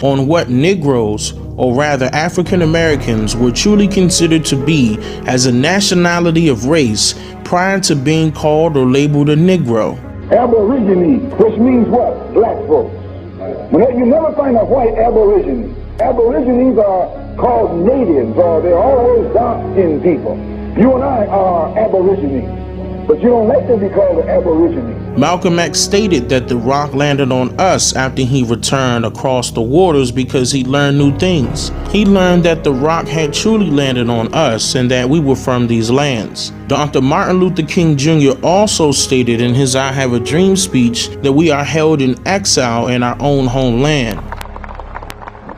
on what Negroes, or rather African Americans, were truly considered to be as a nationality of race prior to being called or labeled a Negro. Aborigine, which means what? Black folks. You never find a white aborigine. Aborigines are called natives, or they're always dark-skinned people. You and I are aborigines, but you don't like to be called an aborigine. Malcolm X stated that the rock landed on us after he returned across the waters because he learned new things. He learned that the rock had truly landed on us and that we were from these lands. Dr. Martin Luther King Jr. also stated in his I Have a Dream speech that we are held in exile in our own homeland.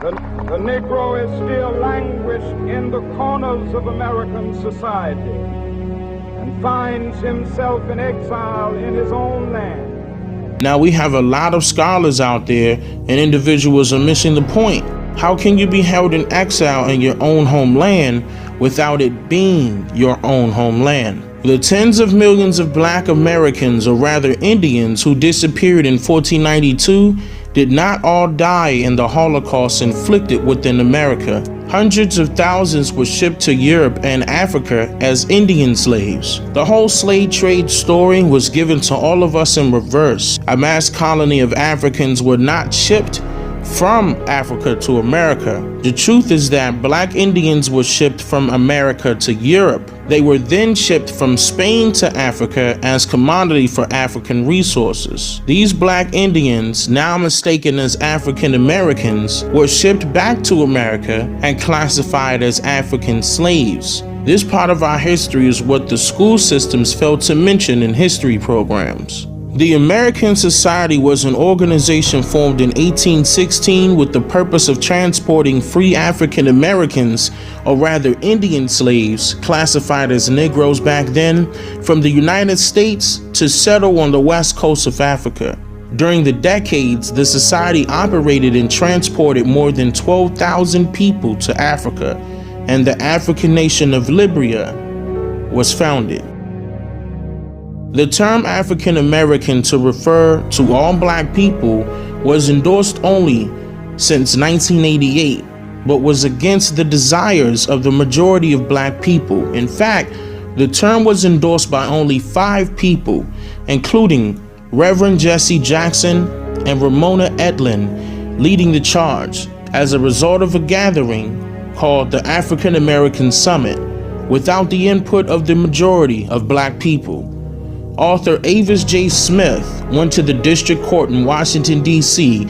The Negro is still languished in the corners of American society and finds himself in exile in his own land. Now we have a lot of scholars out there and individuals are missing the point. How can you be held in exile in your own homeland without it being your own homeland? The tens of millions of Black Americans, or rather Indians, who disappeared in 1492 did not all die in the Holocaust inflicted within America. Hundreds of thousands were shipped to Europe and Africa as Indian slaves. The whole slave trade story was given to all of us in reverse. A mass colony of Africans were not shipped from Africa to America. The truth is that Black Indians were shipped from America to Europe. They were then shipped from Spain to Africa as commodity for African resources. These Black Indians, now mistaken as African Americans, were shipped back to America and classified as African slaves. This part of our history is what the school systems failed to mention in history programs. The American Society was an organization formed in 1816 with the purpose of transporting free African Americans, or rather Indian slaves, classified as Negroes back then, from the United States to settle on the west coast of Africa. During the decades, the society operated and transported more than 12,000 people to Africa, and the African nation of Liberia was founded. The term African American to refer to all Black people was endorsed only since 1988, but was against the desires of the majority of Black people. In fact, the term was endorsed by only 5 people, including Reverend Jesse Jackson and Ramona Edlin, leading the charge as a result of a gathering called the African American Summit, without the input of the majority of Black people. Author Avis J. Smith went to the district court in Washington, D.C.